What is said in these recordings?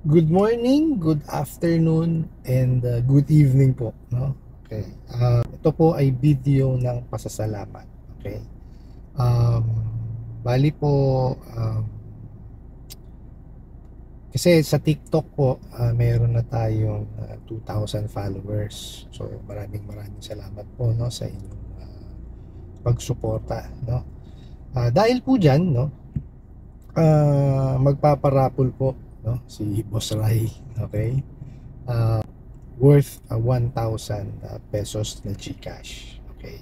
Good morning, good afternoon, and good evening po, no? Okay. Ito po ay video ng pasasalamat. Okay. Um, Bali po, kasi sa TikTok po, mayroon na tayong 2,000 followers. So, maraming salamat po, no, sa inyong pagsuporta, no? Dahil po diyan, no, magpaparapol po, no, si Boss Rai, okay? Worth 1,000 pesos na GCash. Okay.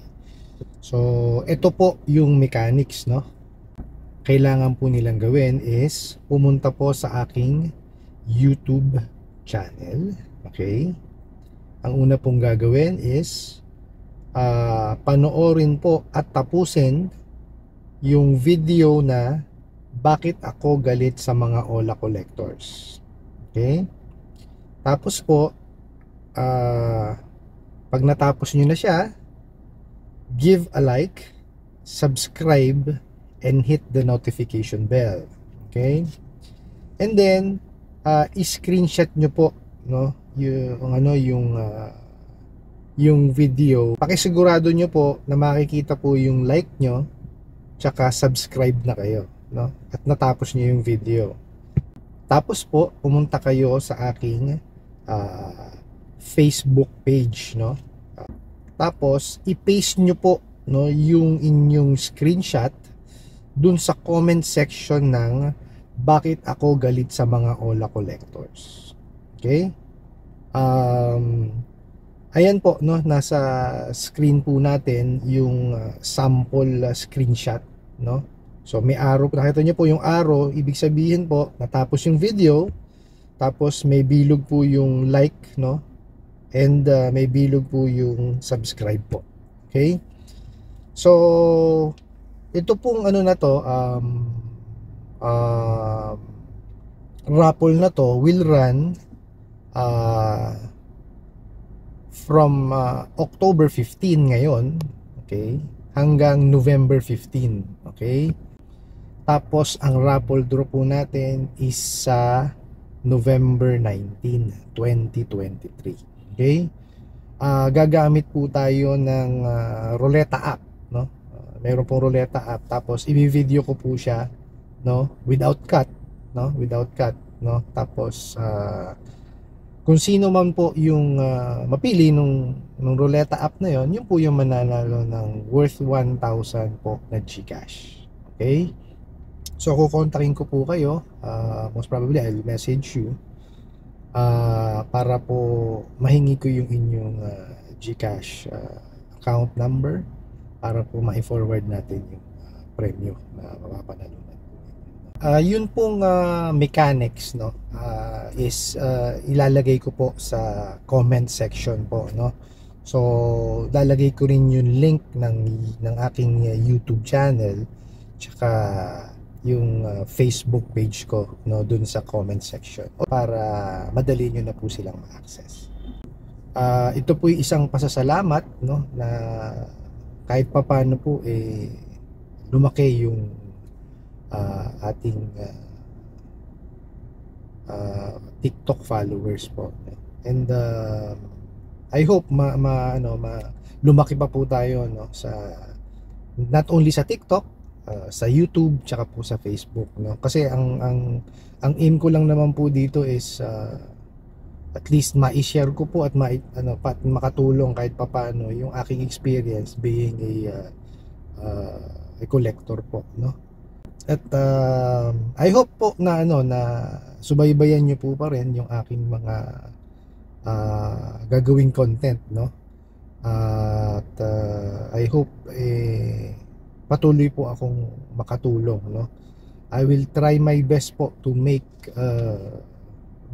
So, ito po yung mechanics, no? Kailangan po nilang gawin is pumunta po sa aking YouTube channel. Okay. Ang una pong gagawin is panoorin po at tapusin yung video na bakit ako galit sa mga Ola collectors. Okay. Tapos po, pag natapos nyo na siya, give a like, subscribe, and hit the notification bell. Okay? And then, i-screenshot nyo po, no, yung video. Pakisigurado nyo po na makikita po yung like nyo, tsaka subscribe na kayo, no? At natapos nyo yung video. Tapos po, pumunta kayo sa aking Facebook page, no? Tapos i-paste nyo po, no, yung inyong screenshot dun sa comment section ng bakit ako galit sa mga Ola collectors. Okay? Ayan po, no, nasa screen po natin yung sample screenshot, no? So may arrow, nakita nyo po yung arrow, ibig sabihin po natapos yung video, tapos may bilog po yung like, no? And may bilog po yung subscribe po. Okay? So, ito pong ano na to, raffle na to will run from October 15 ngayon, okay, hanggang November 15, okay? Tapos ang raffle draw po natin is sa November 19, 2023. Okay? Gagamit po tayo ng Roleta app, no? Meron pong Roleta app, tapos i-video ko po siya, no, without cut, no, no? Tapos kung sino man po yung mapili nung Roleta app na yon, yun po yung mananalo ng worth 1,000 po na GCash. Okay? So kukontakin ko po kayo, most probably I'll message you para po mahingi ko yung inyong GCash account number para po ma-forward natin yung premyo na mapapanalunan. Yun pong mechanics, no, is ilalagay ko po sa comment section po, no. So lalagay ko rin yung link ng aking YouTube channel tsaka yung Facebook page ko, no, dun sa comment section para madali nyo na po silang ma-access. Ito po yung isang pasasalamat, no, na kahit papano po lumaki yung ating TikTok followers po, and I hope lumaki pa po tayo, no, sa not only sa TikTok, sa YouTube tsaka po sa Facebook, no, kasi ang aim ko lang naman po dito is at least ma-share ko po at makatulong kahit papaano yung aking experience being a collector po, no. At I hope po na na subaybayan niyo po pa rin yung aking mga gagawing content, no. At I hope patuloy po akong makatulong, no. I will try my best po to make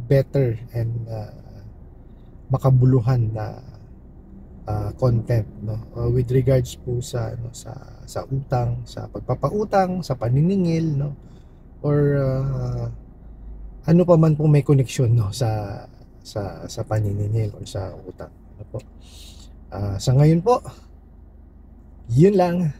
better and makabuluhan na content, no, with regards po sa sa utang, sa pagpapautang, sa paniningil, no, or ano pa man po may connection, no, sa paniningil or sa utang, ano po. Sa ngayon po, yun lang.